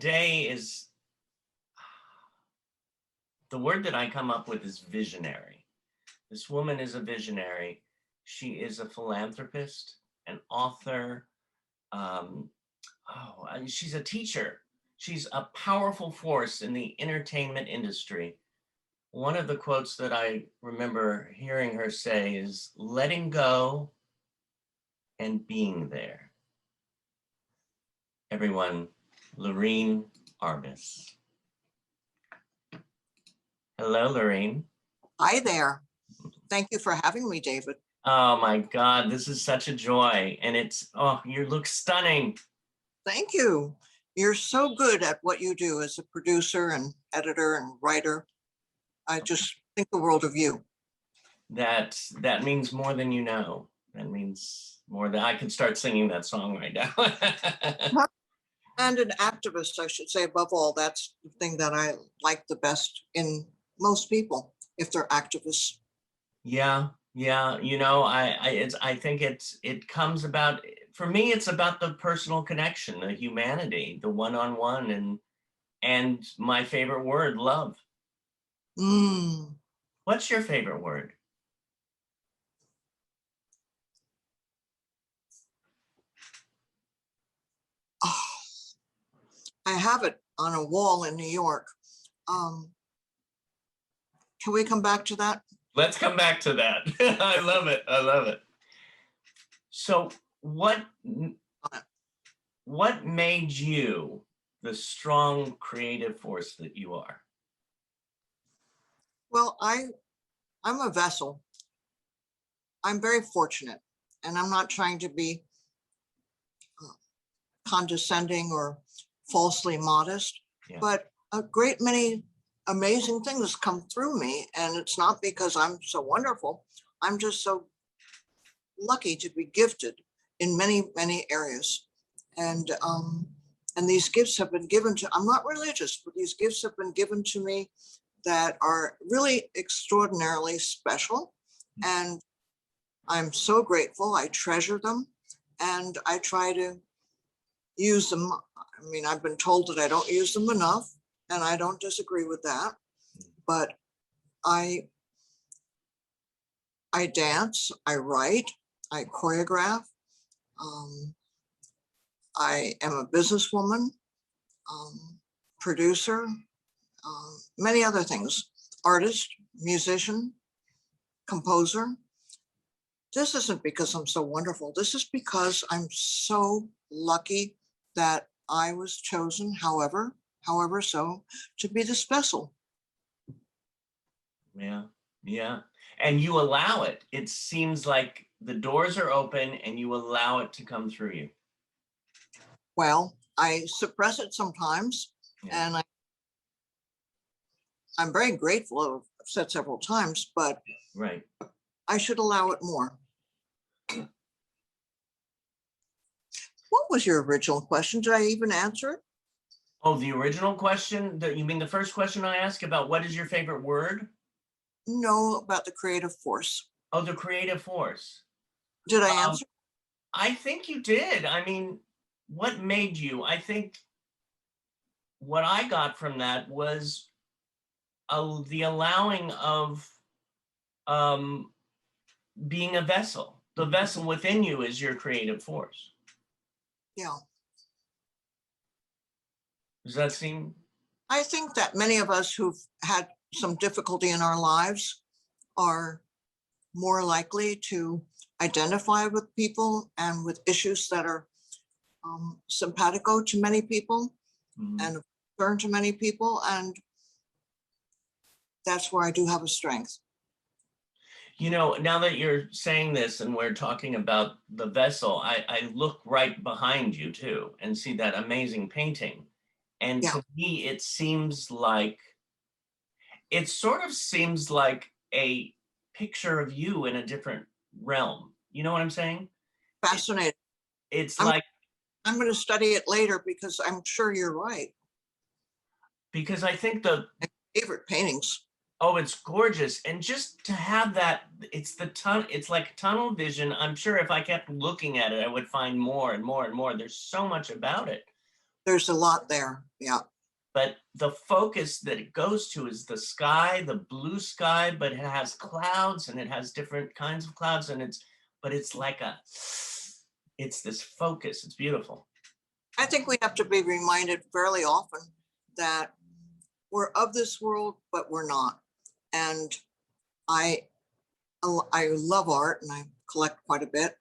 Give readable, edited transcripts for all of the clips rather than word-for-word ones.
today is, the word that I come up with is visionary. This woman is a visionary. She is a philanthropist, an author. She's a teacher. She's a powerful force in the entertainment industry. One of the quotes that I remember hearing her say is, letting go and being there. Everyone, Loreen Arbus. Hello, Loreen. Hi there. Thank you for having me, David. Oh my God, this is such a joy. And it's, oh, you look stunning. Thank you. You're so good at what you do as a producer and editor and writer. I just think the world of you. That means more than you know. That means more than I could start singing that song right now. And an activist, I should say, above all. That's the thing that I like the best in most people, if they're activists. Yeah. You know, I think it comes about, for me, it's about the personal connection, the humanity, the one-on-one, and my favorite word, love. What's your favorite word? Oh, I have it on a wall in New York. Can we come back to that? Let's come back to that. I love it. I love it. So what made you the strong creative force that you are? Well, I'm a vessel. I'm very fortunate, and I'm not trying to be condescending or falsely modest, but a great many amazing things come through me, and it's not because I'm so wonderful. I'm just so lucky to be gifted in many, many areas. And these gifts have been given to, I'm not religious, but these gifts have been given to me that are really extraordinarily special. And I'm so grateful. I treasure them, and I try to use them. I mean, I've been told that I don't use them enough, and I don't disagree with that. But I dance, I write, I choreograph. I am a businesswoman, producer, many other things, artist, musician, composer. This isn't because I'm so wonderful. This is because I'm so lucky that I was chosen, however so, to be this vessel. Yeah. And you allow it. It seems like the doors are open and you allow it to come through you. Well, I suppress it sometimes, and I'm very grateful. I've said several times, but I should allow it more. What was your original question? Did I even answer it? Oh, the original question? You mean the first question I asked about what is your favorite word? No, about the creative force. Oh, the creative force. Did I answer? I think you did. I mean, what made you? I think what I got from that was the allowing of being a vessel. The vessel within you is your creative force. Yeah. Does that seem? I think that many of us who've had some difficulty in our lives are more likely to identify with people and with issues that are simpatico to many people and concern to many people. And that's where I do have a strength. You know, now that you're saying this and we're talking about the vessel, I look right behind you too and see that amazing painting. And to me, it sort of seems like a picture of you in a different realm. You know what I'm saying? Fascinating. I'm going to study it later because I'm sure you're right. Because I think my favorite paintings. Oh, it's gorgeous. And just to have that, it's like tunnel vision. I'm sure if I kept looking at it, I would find more and more and more. There's so much about it. There's a lot there. Yeah. But the focus that it goes to is the sky, the blue sky, but it has clouds and it has different kinds of clouds, and it's like it's this focus. It's beautiful. I think we have to be reminded fairly often that we're of this world, but we're not. And I love art and I collect quite a bit.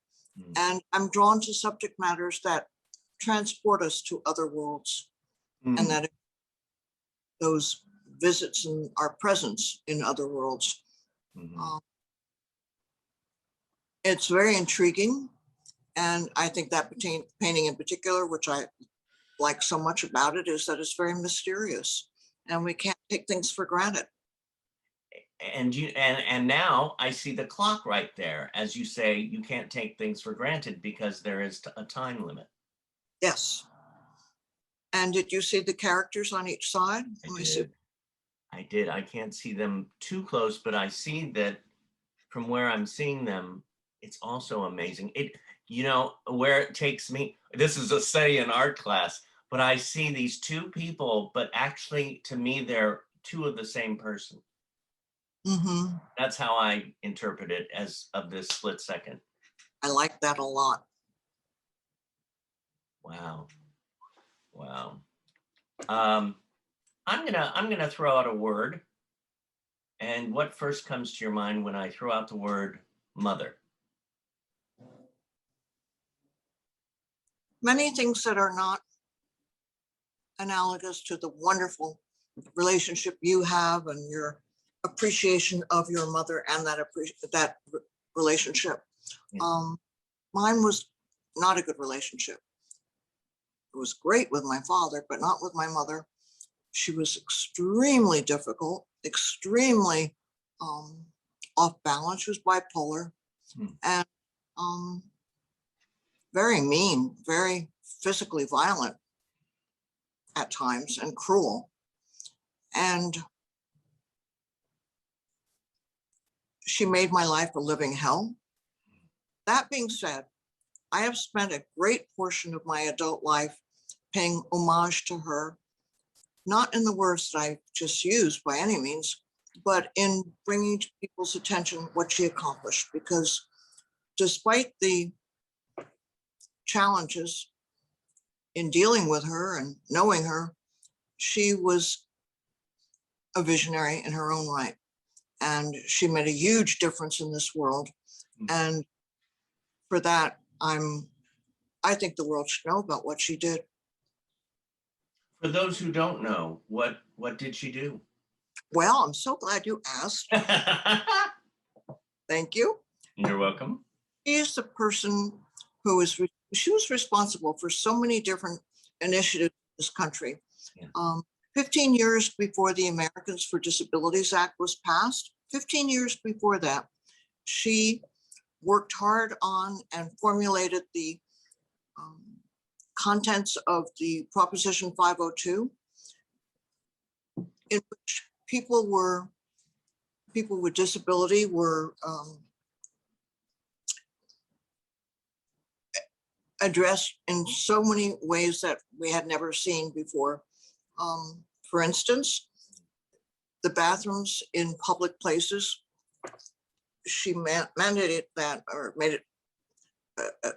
And I'm drawn to subject matters that transport us to other worlds, and that those visits and our presence in other worlds. It's very intriguing. And I think that painting in particular, which I like so much about it, is that it's very mysterious and we can't take things for granted. And now I see the clock right there. As you say, you can't take things for granted because there is a time limit. Yes. And did you see the characters on each side? I did. I can't see them too close, but I see that from where I'm seeing them, it's also amazing. Where it takes me, this is a study in art class, but I see these two people, but actually to me, they're two of the same person. That's how I interpret it as of this split second. I like that a lot. Wow. I'm gonna throw out a word. And what first comes to your mind when I throw out the word mother? Many things that are not analogous to the wonderful relationship you have and your appreciation of your mother and that relationship. Mine was not a good relationship. It was great with my father, but not with my mother. She was extremely difficult, extremely off balance. She was bipolar and very mean, very physically violent at times and cruel. And she made my life a living hell. That being said, I have spent a great portion of my adult life paying homage to her, not in the words that I just used by any means, but in bringing to people's attention what she accomplished. Because despite the challenges in dealing with her and knowing her, she was a visionary in her own right. And she made a huge difference in this world. And for that, I think the world should know about what she did. For those who don't know, what did she do? Well, I'm so glad you asked. Thank you. You're welcome. She is the person she was responsible for so many different initiatives in this country. 15 years before the Americans for Disabilities Act was passed, 15 years before that, she worked hard on and formulated the contents of the Proposition 502, in which people with disability were addressed in so many ways that we had never seen before. For instance, the bathrooms in public places, she mandated that, or made it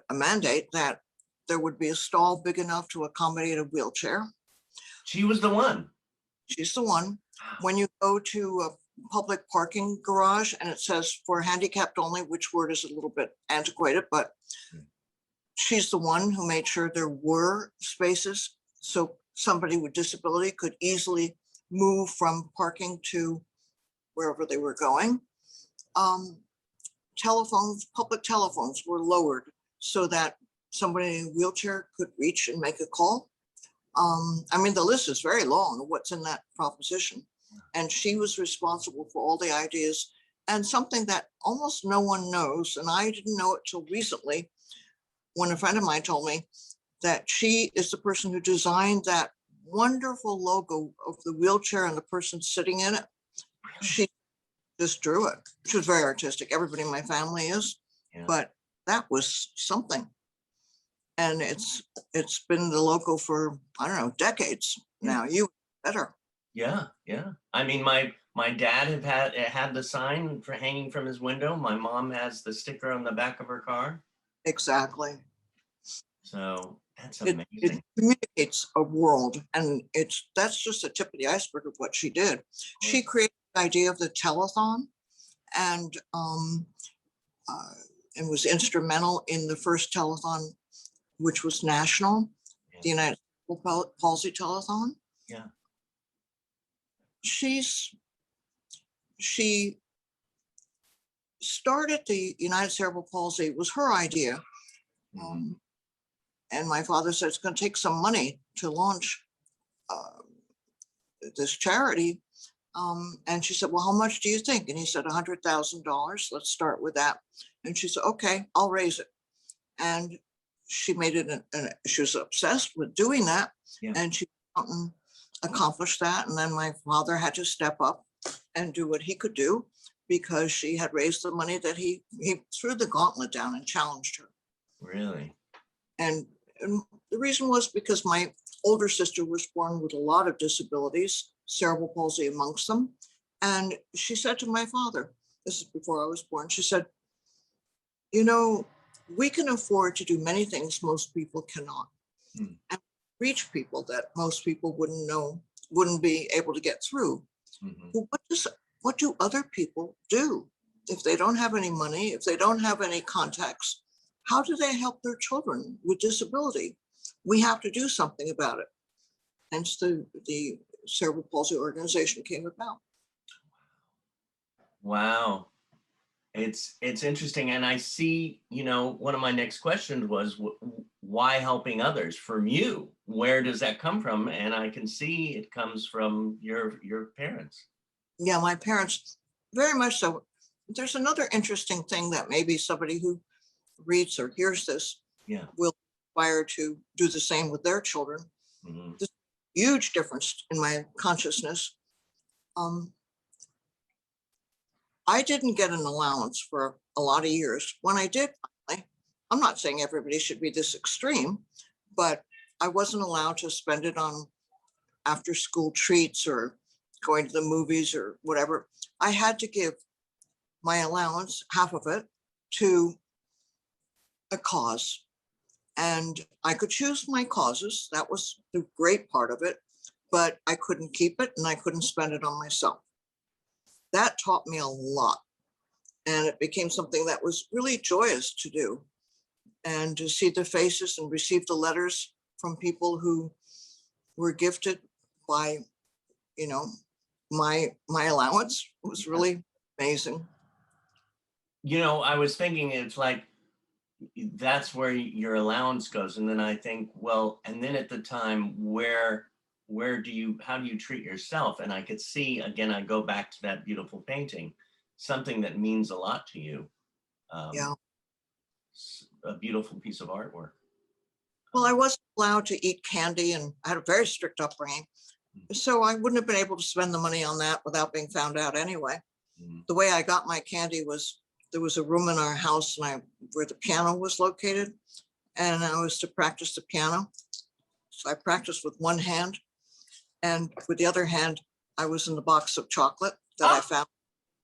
a mandate that there would be a stall big enough to accommodate a wheelchair. She was the one. She's the one. When you go to a public parking garage and it says for handicapped only, which word is a little bit antiquated, but she's the one who made sure there were spaces so somebody with disability could easily move from parking to wherever they were going. Public telephones were lowered so that somebody in a wheelchair could reach and make a call. I mean, the list is very long of what's in that proposition. And she was responsible for all the ideas, and something that almost no one knows, and I didn't know it till recently when a friend of mine told me that she is the person who designed that wonderful logo of the wheelchair and the person sitting in it. She just drew it. She was very artistic. Everybody in my family is, but that was something. And it's been the logo for, I don't know, decades Yeah. now. You better. Yeah, yeah. I mean, my dad had the sign for hanging from his window. My mom has the sticker on the back of her car. Exactly. So that's It amazing. communicates a world, and that's just the tip of the iceberg of what she did. Of She course. created the idea of the telethon, and uh, and was instrumental in the first telethon, which was national, Yeah, the United Cerebral Palsy Telethon. yeah. She's she started the United Cerebral Palsy. It was her idea, Mhm. um, and my father said it's going to take some money to launch uh, this charity. And she said, "Well, how much do you think?" And he said, $100,000. Let's start with that. And she said, "Okay, I'll raise it." And she made it. She was obsessed with doing that, Yeah, and she accomplished that. And then my father had to step up and do what he could do because she had raised the money that he threw the gauntlet down and challenged her. really. And the reason was because my older sister was born with a lot of disabilities, cerebral palsy amongst them. And she said to my father, this is before I was born, she said, "You know, we can afford to do many things most people cannot Hmm. and reach people that most people wouldn't know, wouldn't be able to get through. Mhm. Well, what do other people do if they don't have any money, if they don't have any contacts? How do they help their children with disability? We have to do something about it." Hence the cerebral palsy organization came about. Wow. It's interesting, and I see, one of my next questions was why helping others from you? Where does that come from? And I can see it comes from your parents. Yeah, my parents, very much so. There's another interesting thing that maybe somebody who reads or hears this Yeah. will aspire to do the same with their children. Mhm. There's a huge difference in my consciousness. Um, I didn't get an allowance for a lot of years. When I did finally, I'm not saying everybody should be this extreme, but I wasn't allowed to spend it on after school treats or going to the movies or whatever. I had to give my allowance, half of it, to a cause. And I could choose my causes. That was the great part of it, but I couldn't keep it and I couldn't spend it on myself. That taught me a lot. And it became something that was really joyous to do. And to see the faces and receive the letters from people who were gifted by, you know, my allowance was Yeah. really amazing. I was thinking it's like that's where your allowance goes. And then I think, well, and then at the time, how do you treat yourself? And I could see, again, I go back to that beautiful painting, something that means a lot to you. Um, Yeah. a beautiful piece of artwork. Well, I wasn't allowed to eat candy and I had a very strict upbringing. So I wouldn't have been able to spend the money on that without being found out anyway. Mhm. The way I got my candy was there was a room in our house where the piano was located, and I was to practice the piano. So I practiced with one hand, and with the other hand, I was in the box of chocolate that I Ah, found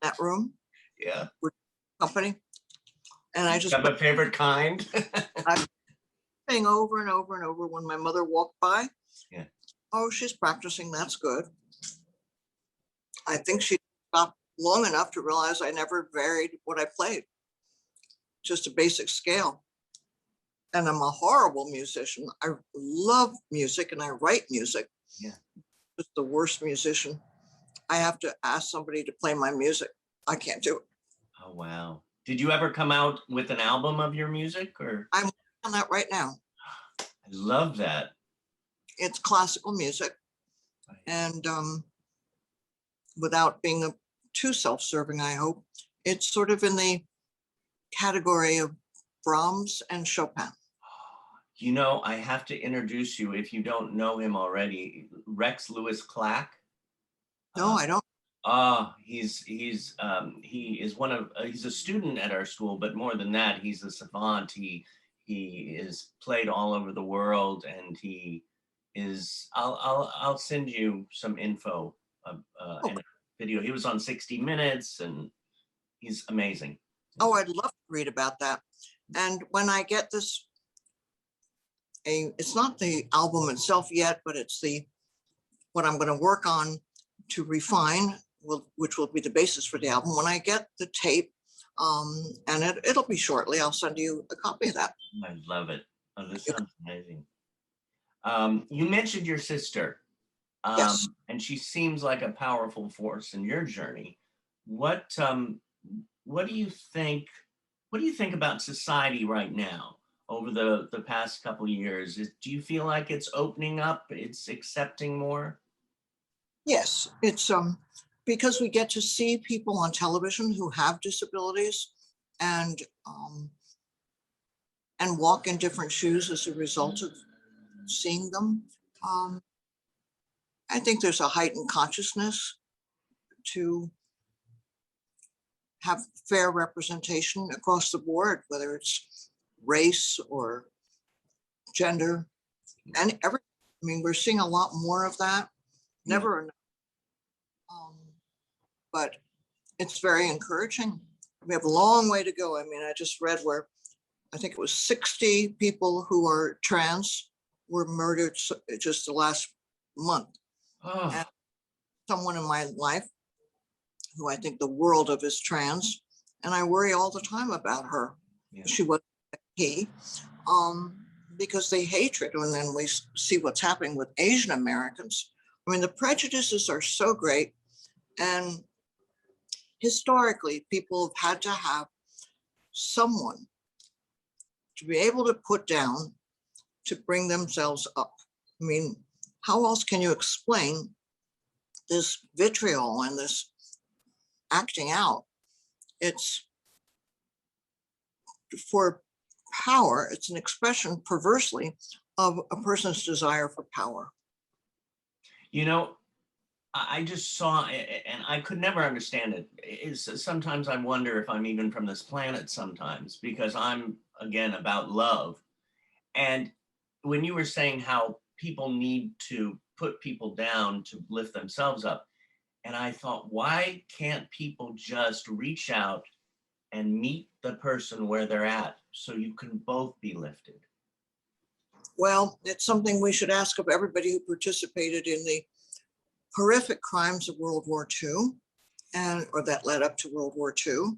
in that room yeah. with company. And I You just have a favorite kind? I was saying over and over and over when my mother walked by, Yeah. "Oh, she's practicing. That's good." I think she stopped long enough to realize I never varied what I played, just a basic scale. And I'm a horrible musician. I love music and I write music. Yeah. Just the worst musician. I have to ask somebody to play my music. I can't do it. Oh, wow. Did you ever come out with an album of your music or? I'm on that right now. I love that. It's classical music, Right. and without being too self-serving, I hope it's sort of in the category of Brahms and Chopin. I have to introduce you if you don't know him already. Rex Lewis Clack. No, Uh, I don't. he is he's a student at our school, but more than that, he's a savant. He is played all over the world, and he is. I'll send you some info and a video. He was on 60 Minutes, and he's amazing. Oh, I'd love to read about that. And when I get this, it's not the album itself yet, but it's what I'm going to work on to refine, which will be the basis for the album. When I get the tape, and it'll be shortly, I'll send you a copy of that. I love it. Oh, this sounds amazing. You mentioned your sister, Yes. and she seems like a powerful force in your journey. What do you think? What do you think about society right now over the past couple of years? Do you feel like it's opening up? It's accepting more? Yes, it's because we get to see people on television who have disabilities and walk in different shoes as a result of seeing them. I think there's a heightened consciousness to have fair representation across the board, whether it's race or gender and everything. I mean, we're seeing a lot more of that. Never enough. But it's very encouraging. We have a long way to go. I mean, I just read where I think it was 60 people who are trans were murdered just the last month. Oh. And someone in my life who I think the world of is trans, and I worry all the time about her. Yeah. She was he, because the hatred, and then we see what's happening with Asian Americans. I mean, the prejudices are so great, and historically, people have had to have someone to be able to put down to bring themselves up. I mean, how else can you explain this vitriol and this acting out? It's for power. It's an expression, perversely, of a person's desire for power. You know, I just saw it, and I could never understand it. Sometimes I wonder if I'm even from this planet sometimes, because I'm, again, about love. And when you were saying how people need to put people down to lift themselves up, and I thought, why can't people just reach out and meet the person where they're at so you can both be lifted? Well, it's something we should ask of everybody who participated in the horrific crimes of World War II, or that led up to World War II.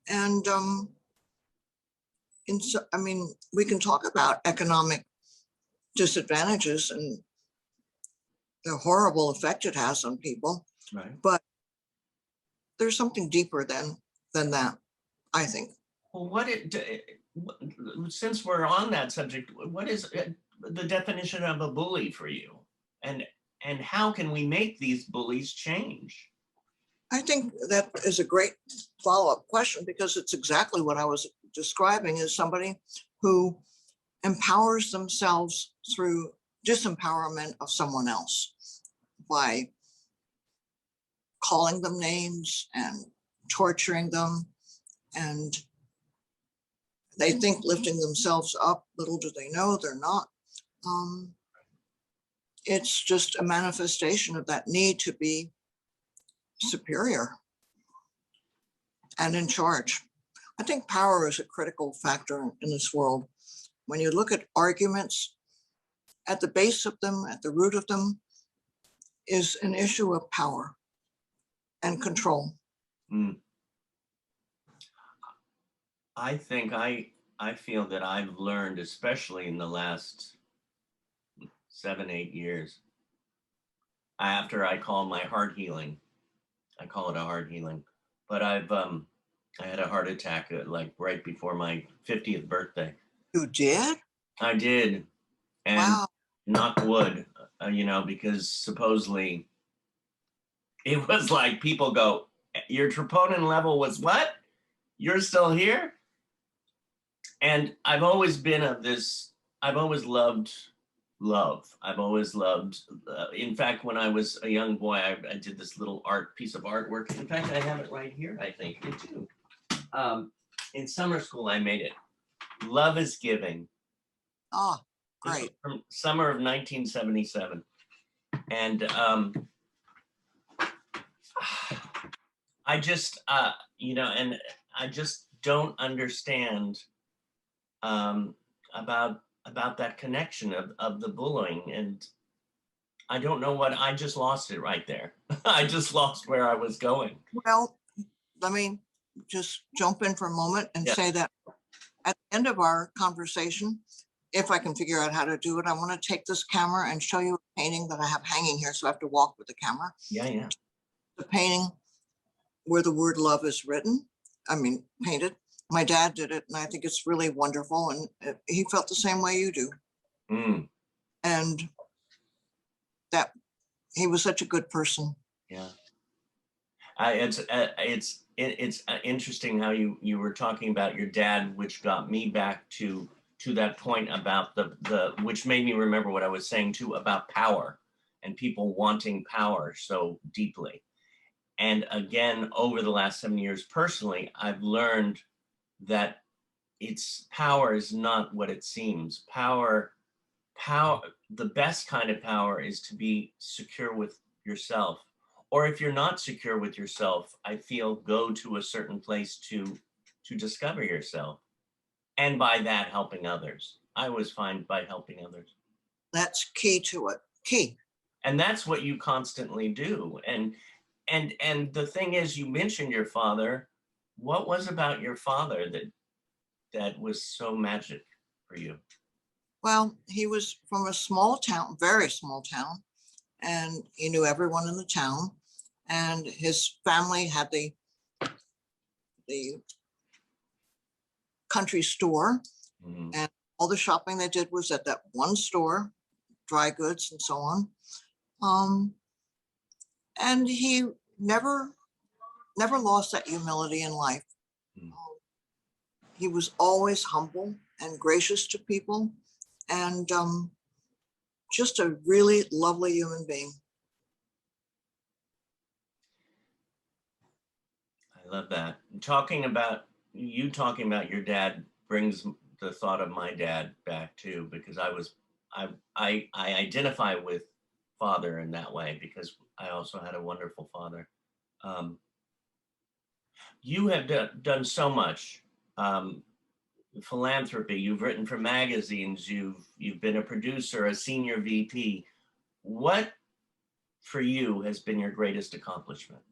And I mean, we can talk about economic disadvantages and the horrible effect it has on people, right? But there's something deeper than that, I think. Well, since we're on that subject, what is the definition of a bully for you? And how can we make these bullies change? I think that is a great follow-up question, because it's exactly what I was describing, as somebody who empowers themselves through disempowerment of someone else by calling them names and torturing them. And they think lifting themselves up, little do they know they're not. It's just a manifestation of that need to be superior and in charge. I think power is a critical factor in this world. When you look at arguments, at the base of them, at the root of them, is an issue of power and control. I think I feel that I've learned, especially in the last 7-8 years, after I call my heart healing. I call it a heart healing, but I had a heart attack like right before my 50th birthday. You did? I did. And wow. Knock wood, because supposedly it was like people go, your troponin level was what? You're still here? And I've always been I've always loved love. I've always loved, in fact, when I was a young boy, I did this little piece of artwork. In fact, I have it right here, I think, too. In summer school, I made it. Love is giving, Ah, This was great. from summer of 1977. And I just, and I just don't understand um, about that connection of the bullying. And I don't know what, I just lost it right there. I just lost where I was going. Well, let me just jump in for a moment and Yeah. say that at the end of our conversation, if I can figure out how to do it, I want to take this camera and show you a painting that I have hanging here. So I have to walk with the camera. Yeah, yeah. The painting where the word love is written, painted. My dad did it, and I think it's really wonderful. And he felt the same way you do. Mm, And that he was such a good person. yeah. It's interesting how you were talking about your dad, which got me back to that point about the which made me remember what I was saying too about power and people wanting power so deeply. And again, over the last 7 years, personally, I've learned that it's power is not what it seems. Power, the best kind of power is to be secure with yourself. Or if you're not secure with yourself, I feel go to a certain place to discover yourself. And by that, helping others. I always find by helping others. That's key to it. Key. And that's what you constantly do. And the thing is, you mentioned your father. What was about your father that was so magic for you? Well, he was from a small town, very small town, and he knew everyone in the town. And his family had the country store, Mhm. and all the shopping they did was at that one store, dry goods and so on. And he never lost that humility in life. Mm. He was always humble and gracious to people, and just a really lovely human being. I love that. Talking about your dad brings the thought of my dad back too, because I identify with father in that way because I also had a wonderful father. Um, you have done so much philanthropy. You've written for magazines. You've been a producer, a senior VP. What for you has been your greatest accomplishment?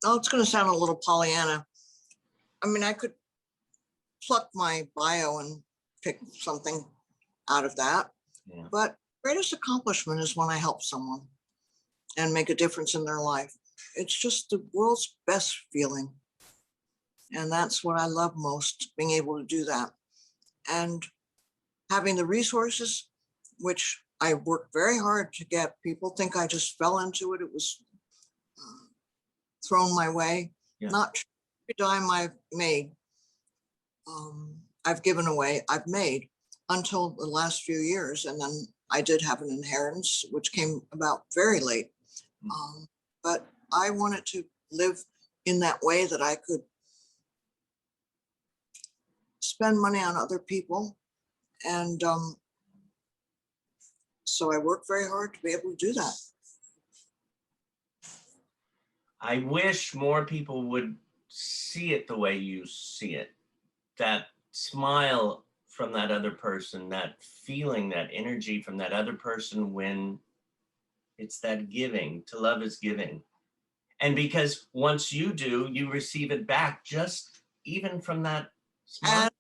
Oh, it's going to sound a little Pollyanna. I could pluck my bio and pick something out of that, Yeah. but greatest accomplishment is when I help someone and make a difference in their life. It's just the world's best feeling. And that's what I love most, being able to do that. And having the resources, which I worked very hard to get. People think I just fell into it. It was thrown my way. Yeah. Not every dime I've made, I've given away, I've made until the last few years. And then I did have an inheritance, which came about very late. But I wanted to live in that way that I could spend money on other people. And so I worked very hard to be able to do that. I wish more people would see it the way you see it. That smile from that other person, that feeling, that energy from that other person when it's that giving. To love is giving. And because once you do, you receive it back just even from that smile. And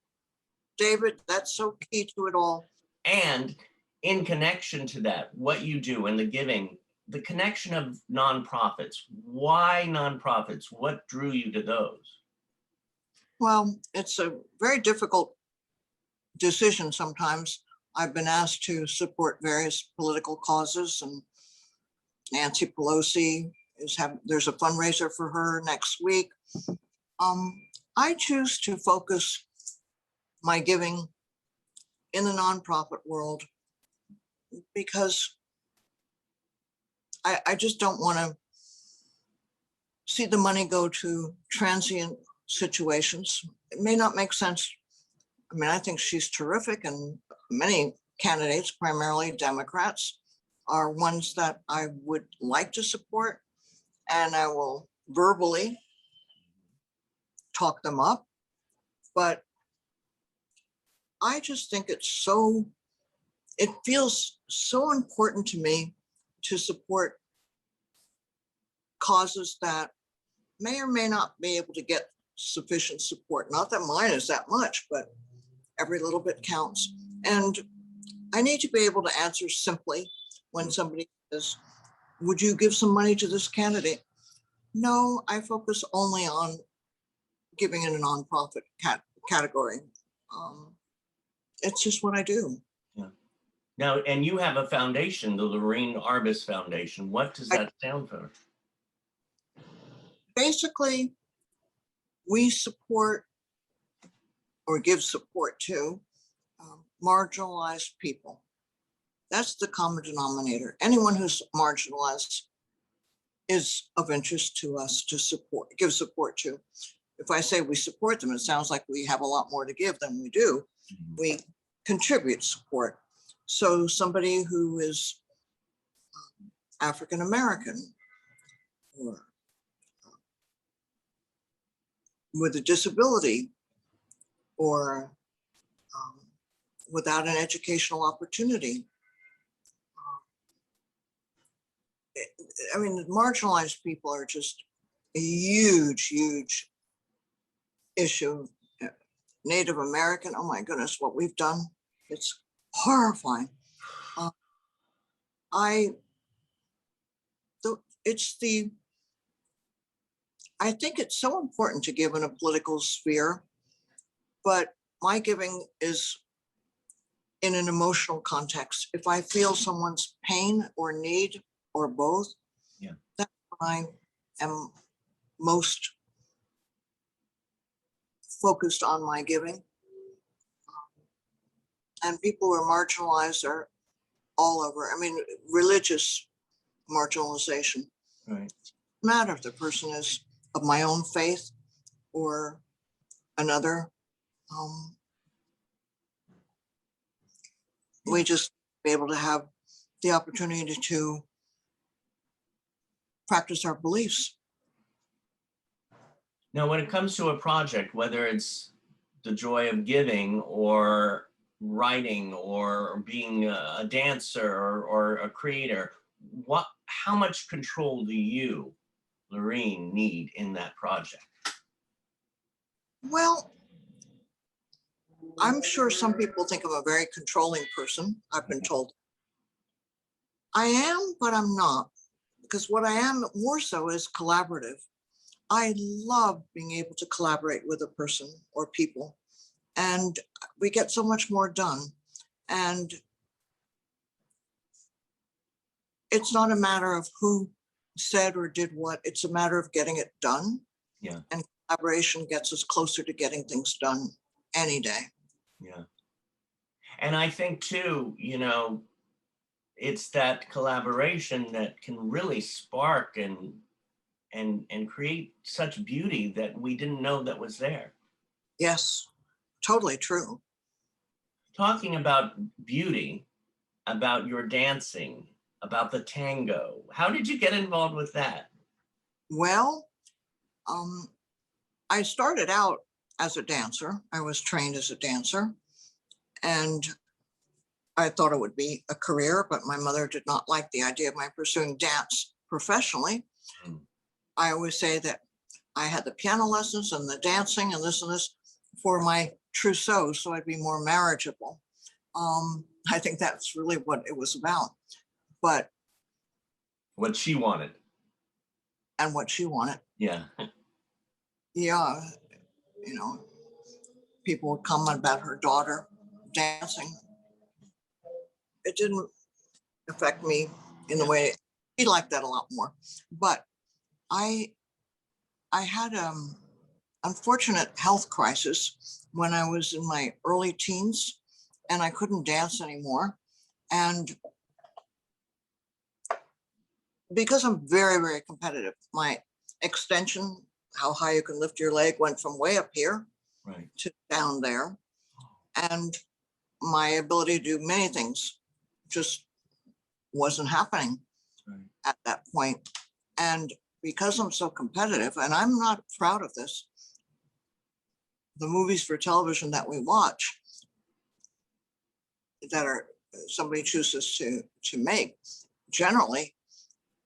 David, that's so key to it all. And in connection to that, what you do and the giving, the connection of nonprofits. Why nonprofits? What drew you to those? Well, it's a very difficult decision sometimes. I've been asked to support various political causes, and Nancy Pelosi there's a fundraiser for her next week. I choose to focus my giving in the nonprofit world because I just don't want to see the money go to transient situations. It may not make sense. I mean, I think she's terrific, and many candidates, primarily Democrats, are ones that I would like to support, and I will verbally talk them up. But I just think it feels so important to me to support causes that may or may not be able to get sufficient support. Not that mine is that much, but every little bit counts. And I need to be able to answer simply when somebody says, would you give some money to this candidate? No, I focus only on giving in a nonprofit category. It's just what I do. Yeah. Now, and you have a foundation, the Loreen Arbus Foundation. What does that stand for? Basically, we support or give support to marginalized people. That's the common denominator. Anyone who's marginalized is of interest to us to support, give support to. If I say we support them, it sounds like we have a lot more to give than we do. We contribute support. So somebody who is African American or with a disability or without an educational opportunity. I mean, marginalized people are just a huge, huge issue. Native American, oh my goodness, what we've done, it's horrifying. I think it's so important to give in a political sphere, but my giving is in an emotional context. If I feel someone's pain or need or both, yeah, that's when I am most focused on my giving. And people who are marginalized are all over. I mean, religious marginalization. right. No matter if the person is of my own faith or another. We just be able to have the opportunity to practice our beliefs. Now, when it comes to a project, whether it's the joy of giving or writing or being a dancer or a creator, how much control do you, Loreen, need in that project? Well, I'm sure some people think I'm a very controlling person. I've been told. I am, but I'm not, because what I am more so is collaborative. I love being able to collaborate with a person or people, and we get so much more done. And it's not a matter of who said or did what, it's a matter of getting it done. Yeah. And collaboration gets us closer to getting things done any day. Yeah. And I think too, it's that collaboration that can really spark and create such beauty that we didn't know that was there. Yes, totally true. Talking about beauty, about your dancing, about the tango, how did you get involved with that? Well, I started out as a dancer. I was trained as a dancer, and I thought it would be a career, but my mother did not like the idea of my pursuing dance professionally. I always say that I had the piano lessons and the dancing and this for my trousseau, so I'd be more marriageable. I think that's really what it was about. But what she wanted. And what she wanted. Yeah. Yeah. People would comment about her daughter dancing. It didn't affect me in the way he liked that a lot more. But I had unfortunate health crisis when I was in my early teens, and I couldn't dance anymore. And because I'm very, very competitive, my extension how high you can lift your leg went from way up here Right. to down there. And my ability to do many things just wasn't happening Right. at that point. And because I'm so competitive, and I'm not proud of this, the movies for television that we watch that are somebody chooses to make generally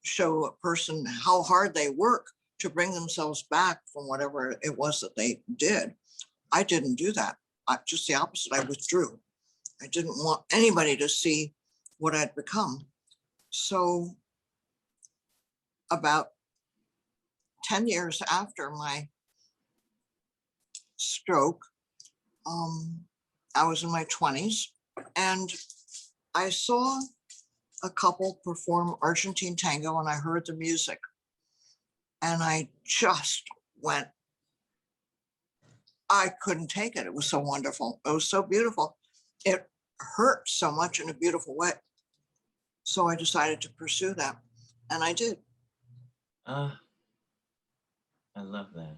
show a person how hard they work to bring themselves back from whatever it was that they did. I didn't do that. Just the opposite. I withdrew. I didn't want anybody to see what I'd become. So about 10 years after my stroke, I was in my 20s, and I saw a couple perform Argentine tango, and I heard the music, and I just went, I couldn't take it. It was so wonderful. It was so beautiful. It hurt so much in a beautiful way. So I decided to pursue that, and I did. I love that.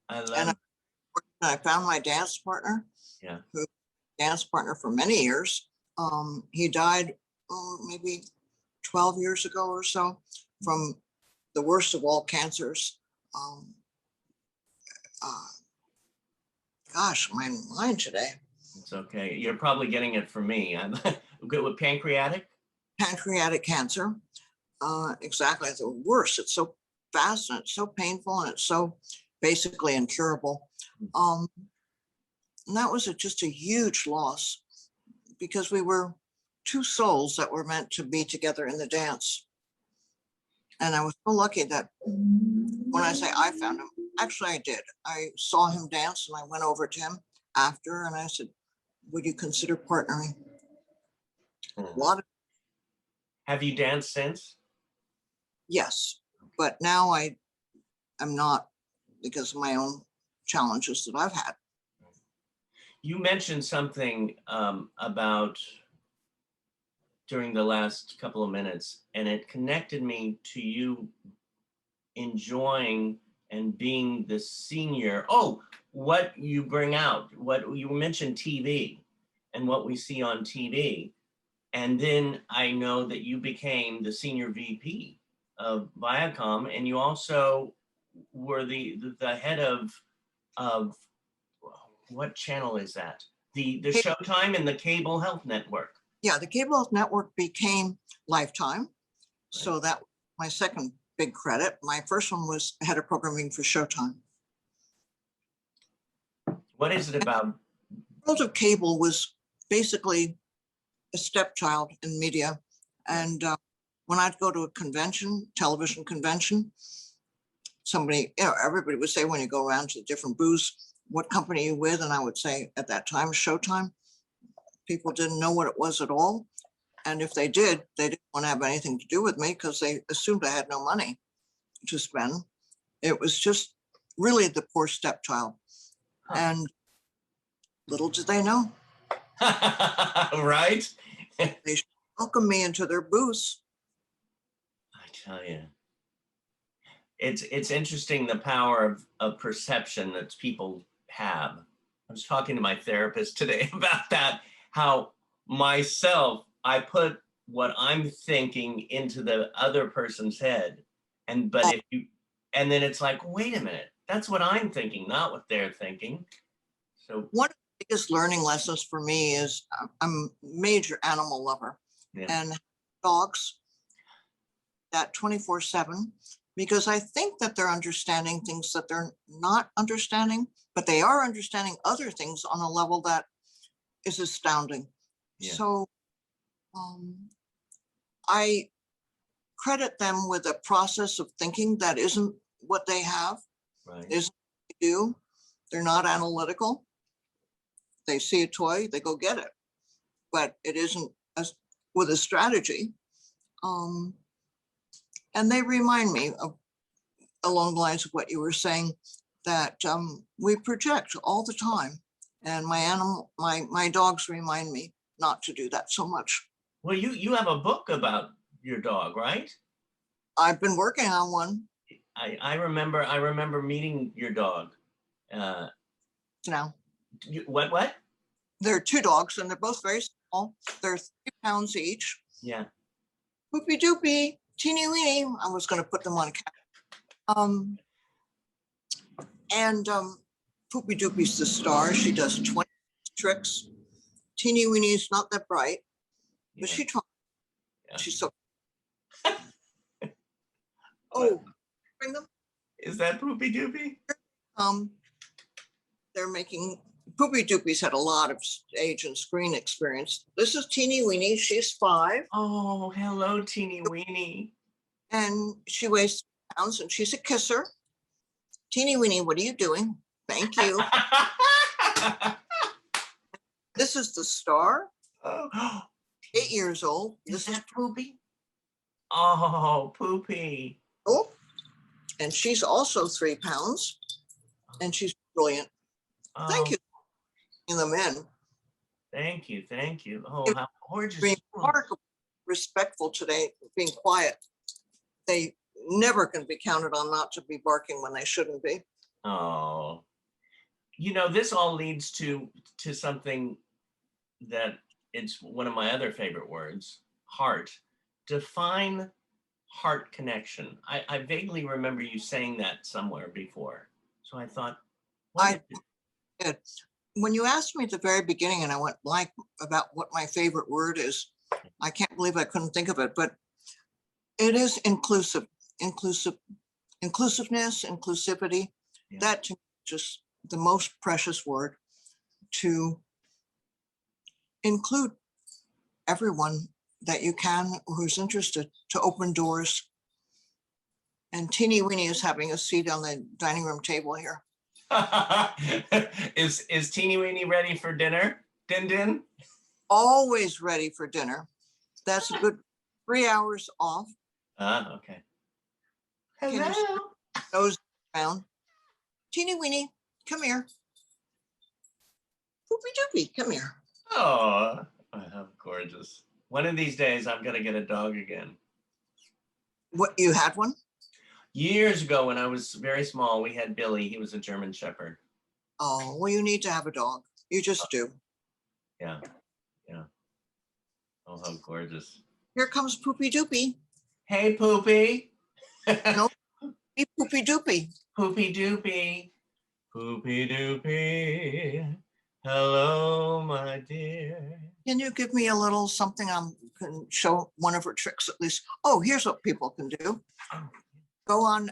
I And love, I found my dance partner, yeah. who dance partner for many years. He died maybe 12 years ago or so from the worst of all cancers. Gosh, my mind today. It's okay. You're probably getting it from me. I'm good with pancreatic. Pancreatic cancer. Exactly, the worst. It's so fast and it's so painful and it's so basically incurable. And that was just a huge loss because we were two souls that were meant to be together in the dance. And I was so lucky that when I say I found him, actually I did. I saw him dance and I went over to him after and I said, would you consider partnering? A lot of, Have you danced since? yes, but now I'm not because of my own challenges that I've had. You mentioned something about during the last couple of minutes, and it connected me to you enjoying and being the senior. Oh, what you bring out, what you mentioned TV and what we see on TV. And then I know that you became the senior VP of Viacom, and you also were the head of what channel is that? The Showtime and the Cable Health Network. Yeah, the Cable Health Network became Lifetime. Right. So that was my second big credit. My first one was head of programming for Showtime. What is it about? The world of cable was basically a stepchild in media. And when I'd go to a convention, television convention, somebody, everybody would say when you go around to different booths, what company are you with? And I would say at that time, Showtime. People didn't know what it was at all. And if they did, they didn't want to have anything to do with me because they assumed I had no money to spend. It was just really the poor stepchild. Huh. And little did they know. Right? They welcomed me into their booths. I tell you. It's interesting the power of perception that people have. I was talking to my therapist today about that, how myself, I put what I'm thinking into the other person's head. And then it's like, wait a minute, that's what I'm thinking, not what they're thinking. So one of the biggest learning lessons for me is I'm a major animal lover. Yeah. And dogs that 24/7, because I think that they're understanding things that they're not understanding, but they are understanding other things on a level that is astounding. Yeah. So I credit them with a process of thinking that isn't what they have, right. Isn't what they do. They're not analytical. They see a toy, they go get it, but it isn't with a strategy. And they remind me of, along the lines of what you were saying, that we project all the time. And my dogs remind me not to do that so much. Well, you have a book about your dog, right? I've been working on one. I remember meeting your dog. Uh, Now, what? there are two dogs and they're both very small. They're 3 pounds each. Yeah. Poopy doopy, teeny weeny. I was going to put them on a cat. Poopy doopy's the star. She does 20 tricks. Teeny weenie's not that bright, but Yeah. she tries. Yeah. She's so. Oh, bring them. Is that Poopy Doopy? They're making Poopy Doopy's had a lot of stage and screen experience. This is Teeny Weenie. She's 5. Oh, hello, teeny weeny. And she weighs 3 pounds and she's a kisser. Teeny Weenie, what are you doing? Thank you. This is the star. Oh, 8 years old. is that Poopy? Oh, Poopy. Oh, and she's also 3 pounds. And she's brilliant. Oh, Thank you for bringing them in. Thank you. Thank you. Oh, how gorgeous. Being respectful today, being quiet. They never can be counted on not to be barking when they shouldn't be. Oh, this all leads to something that it's one of my other favorite words, heart. Define heart connection. I vaguely remember you saying that somewhere before. So I thought, I did. When you asked me at the very beginning and I went blank about what my favorite word is, I can't believe I couldn't think of it, but it is inclusiveness, inclusivity. Yeah. That to me is just the most precious word, to include everyone that you can who's interested, to open doors. And Teeny Weenie is having a seat on the dining room table here. Is Teeny Weenie ready for dinner? Din? Always ready for dinner. That's a good 3 hours off. Okay. Hello. Nose down. Teeny Weenie, come here. Poopy doopy, come here. Oh, how gorgeous. One of these days, I'm going to get a dog again. What, you had one? Years ago, when I was very small, we had Billy. He was a German Shepherd. Oh, well, you need to have a dog. You just do. Yeah. Oh, how gorgeous. Here comes Poopy doopy. Hey, Poopy. No, hey, Poopy doopy. Poopy doopy. Poopy doopy. Hello, my dear. Can you give me a little something? I can show one of her tricks at least. Oh, here's what people can do. Go on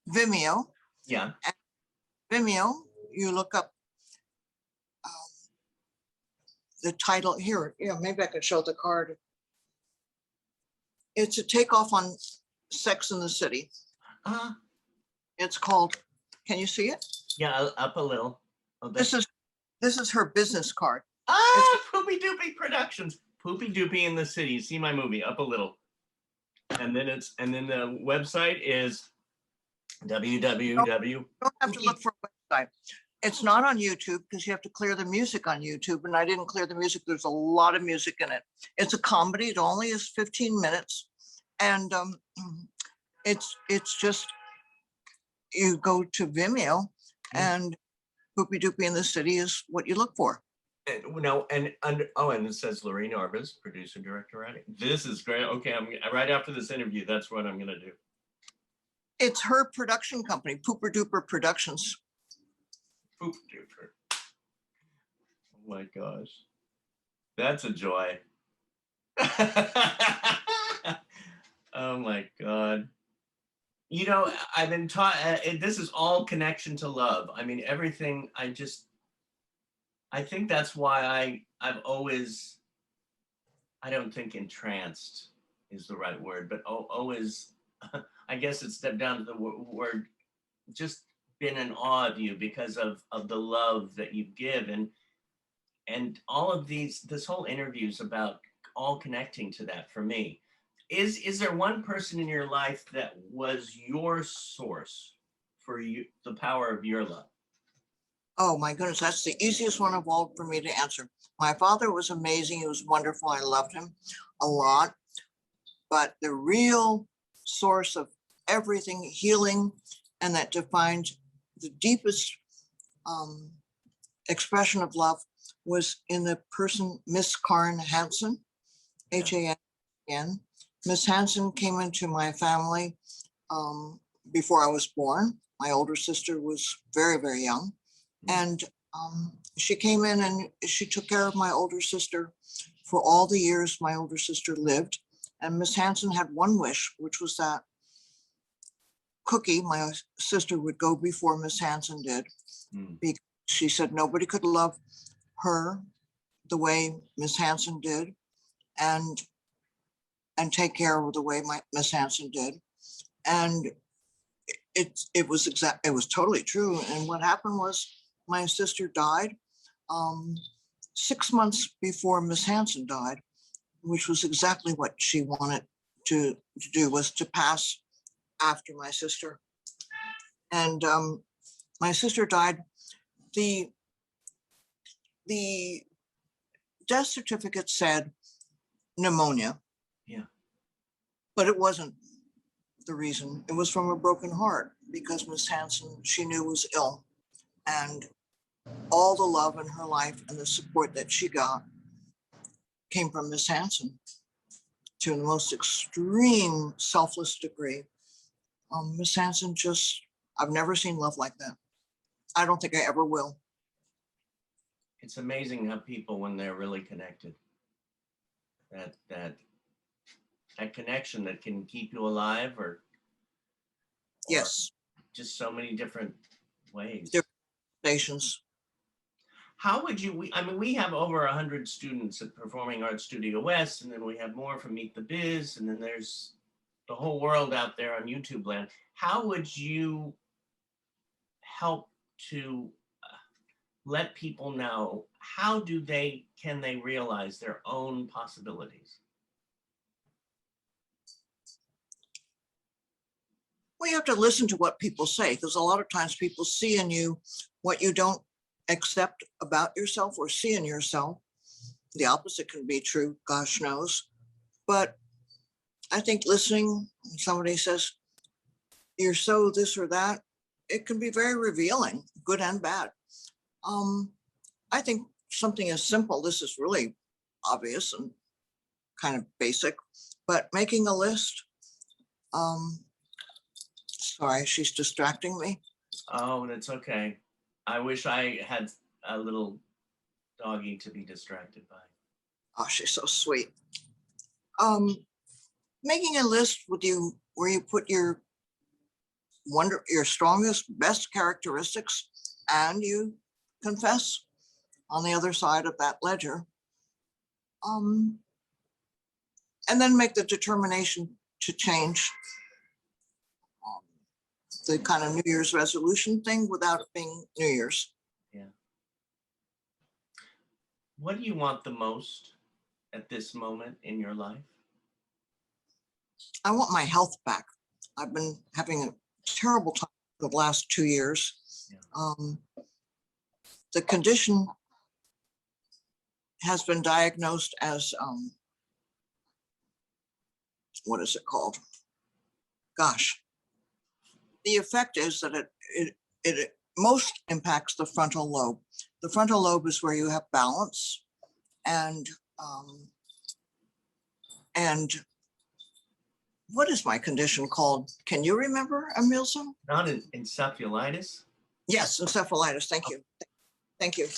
Vimeo. Yeah. At Vimeo, you look up the title here. Yeah, maybe I could show the card. It's a takeoff on Sex in the City. It's called, can you see it? Yeah, up a little. Oh, This is her business card. Poopy Doopy Productions. Poopy Doopy in the City. See my movie, up a little. And then the website is www. You don't have to look for a website. It's not on YouTube because you have to clear the music on YouTube, and I didn't clear the music. There's a lot of music in it. It's a comedy. It only is 15 minutes, and it's just, you go to Vimeo, and Poopy Doopy in the City is what you look for. And it says Loreen Arbus, producer, director, writing. This is great. Okay, I'm right after this interview. That's what I'm gonna do. It's her production company, Pooper Dooper Productions. Poop Dooper. Oh my gosh, that's a joy. Oh my God. I've been taught, this is all connection to love. I mean, everything, I think that's why I've always, I don't think entranced is the right word, but always, I guess it's stepped down to the word, just been in awe of you because of the love that you give. And all of this whole interview is about all connecting to that for me. Is there one person in your life that was your source for you, the power of your love? Oh my goodness, that's the easiest one of all for me to answer. My father was amazing. He was wonderful. I loved him a lot. But the real source of everything healing, and that defined the deepest expression of love was in the person, Miss Karen Hansen, Hansen. Miss Hansen came into my family before I was born. My older sister was very, very young. And she came in and she took care of my older sister for all the years my older sister lived. And Miss Hansen had one wish, which was that Cookie, my sister, would go before Miss Hansen did. Because she said nobody could love her the way Miss Hansen did, and take care of the way Miss Hansen did. And it was totally true. And what happened was my sister died 6 months before Miss Hansen died, which was exactly what she wanted to do, was to pass after my sister. And my sister died. The death certificate said pneumonia. Yeah. But it wasn't the reason. It was from a broken heart, because Miss Hansen, she knew, was ill. And all the love in her life and the support that she got came from Miss Hansen to the most extreme selfless degree. Miss Hansen I've never seen love like that. I don't think I ever will. It's amazing how people, when they're really connected, that connection that can keep you alive, or Yes. just so many different ways. Different stations. How would you, we have over 100 students at Performing Arts Studio West, and then we have more from Meet the Biz, and then there's the whole world out there on YouTube land. How would you help to let people know, how can they realize their own possibilities? Well, you have to listen to what people say, because a lot of times people see in you what you don't accept about yourself or see in yourself. The opposite can be true, gosh knows. But I think listening, when somebody says, you're so this or that, it can be very revealing, good and bad. I think something as simple, this is really obvious and kind of basic, but making a list. Sorry, she's distracting me. Oh, that's okay. I wish I had a little doggy to be distracted by. Oh, she's so sweet. Making a list with you where you put your strongest, best characteristics, and you confess on the other side of that ledger. And then make the determination to change the kind of New Year's resolution thing without it being New Year's. Yeah. What do you want the most at this moment in your life? I want my health back. I've been having a terrible time the last 2 years. Yeah. The condition has been diagnosed as, what is it called? Gosh. The effect is that it most impacts the frontal lobe. The frontal lobe is where you have balance, and what is my condition called? Can you remember, Emilsa? Not encephalitis? Yes, encephalitis. Thank you. Thank you.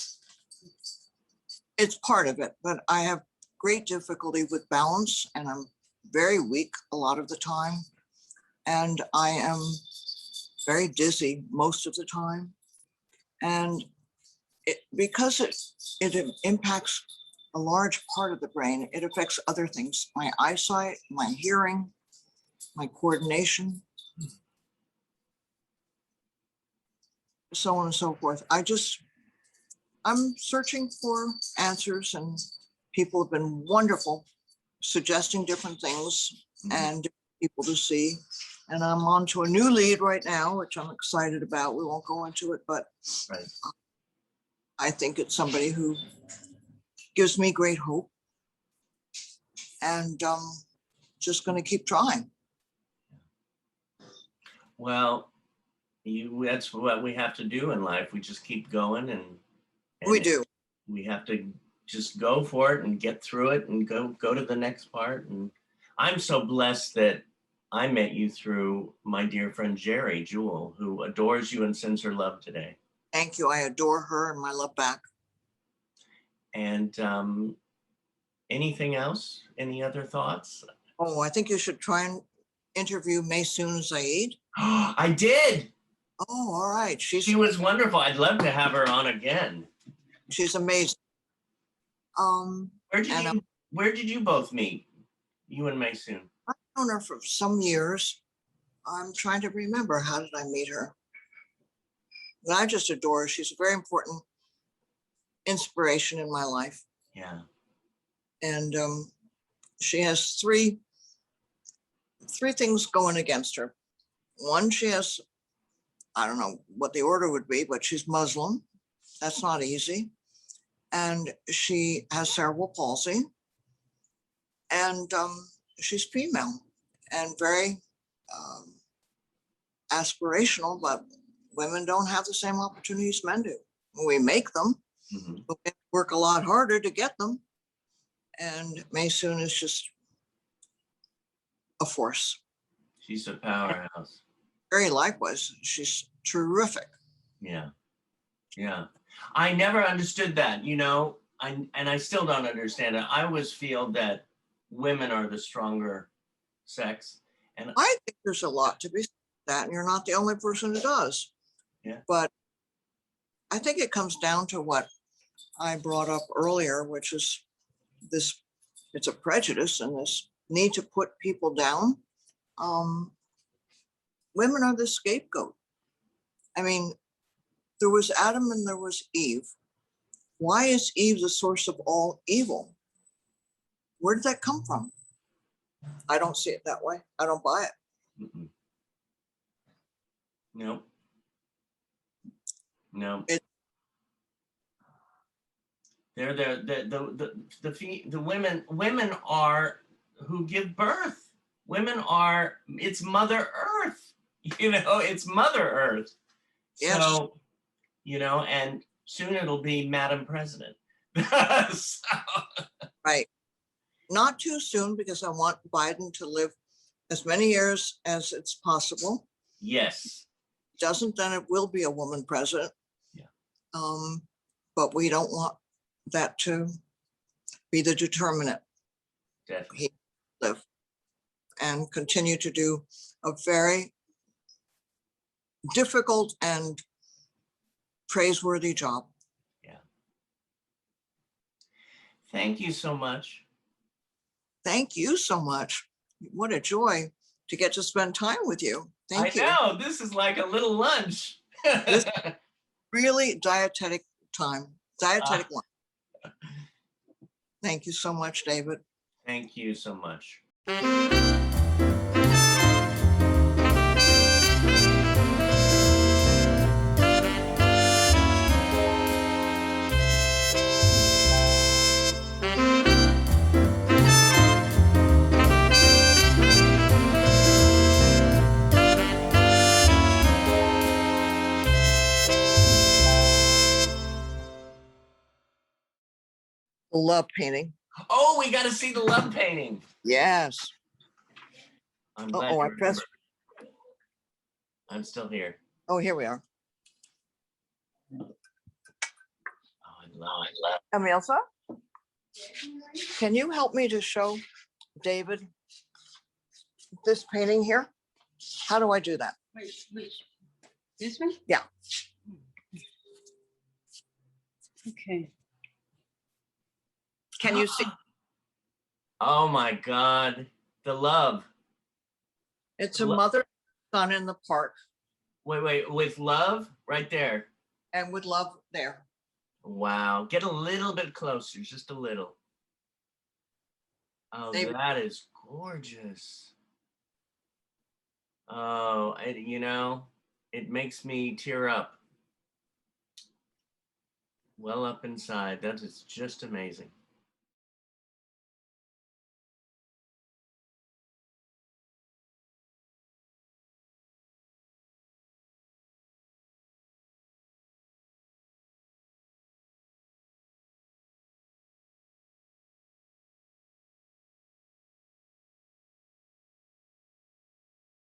It's part of it, but I have great difficulty with balance, and I'm very weak a lot of the time. And I am very dizzy most of the time. And because it impacts a large part of the brain, it affects other things, my eyesight, my hearing, my coordination, so on and so forth. I'm searching for answers, and people have been wonderful, suggesting different things and people to see. And I'm on to a new lead right now, which I'm excited about. We won't go into it, but right. I think it's somebody who gives me great hope, and just going to keep trying. Well, that's what we have to do in life. We just keep going, We and do. we have to just go for it and get through it and go to the next part. And I'm so blessed that I met you through my dear friend Jerry Jewell, who adores you and sends her love today. Thank you. I adore her and my love back. And anything else? Any other thoughts? Oh, I think you should try and interview Maysoon Zaid. I did. Oh, all right. She was wonderful. I'd love to have her on again. She's amazing. Where did you both meet? You and Maysoon? I've known her for some years. I'm trying to remember, how did I meet her? But I just adore her. She's a very important inspiration in my life. Yeah. And she has three things going against her. One, she has, I don't know what the order would be, but she's Muslim. That's not easy. And she has cerebral palsy. And she's female and very aspirational, but women don't have the same opportunities men do. We make them, but we work a lot harder to get them. And Maysoon is just a force. She's a powerhouse. Very likewise. She's terrific. Yeah. Yeah. I never understood that, you know, and I still don't understand it. I always feel that women are the stronger sex. And I think there's a lot to be said that, and you're not the only person who does. Yeah. But I think it comes down to what I brought up earlier, which is this, it's a prejudice and this need to put people down. Women are the scapegoat. I mean, there was Adam and there was Eve. Why is Eve the source of all evil? Where did that come from? I don't see it that way. I don't buy it. No. No. They're the women are who give birth. Women are, it's Mother Earth. You know, it's Mother Earth. Yes. So, you know, and soon it'll be Madam President. So. Right. Not too soon, because I want Biden to live as many years as it's possible. Yes. Doesn't, then it will be a woman president. Yeah. But we don't want that to be the determinant. Definitely. He live and continue to do a very difficult and praiseworthy job. Yeah. Thank you so much. Thank you so much. What a joy to get to spend time with you. Thank you. I know, this is like a little lunch. Really dietetic time, dietetic lunch. Thank you so much, David. Thank you so much. Love painting. Oh, we got to see the love painting. Yes. I'm glad. I pressed. I'm still here. Oh, here we are. Oh, I love. Emilsa, can you help me to show David this painting here? How do I do that? Which? This one? Yeah. Okay. Can you see? Oh my God, the love. It's a mother and son in the park. Wait, with love right there. And with love there. Wow, get a little bit closer, just a little. Oh, that is gorgeous. Oh, you know, it makes me tear up. Well up inside. That is just amazing.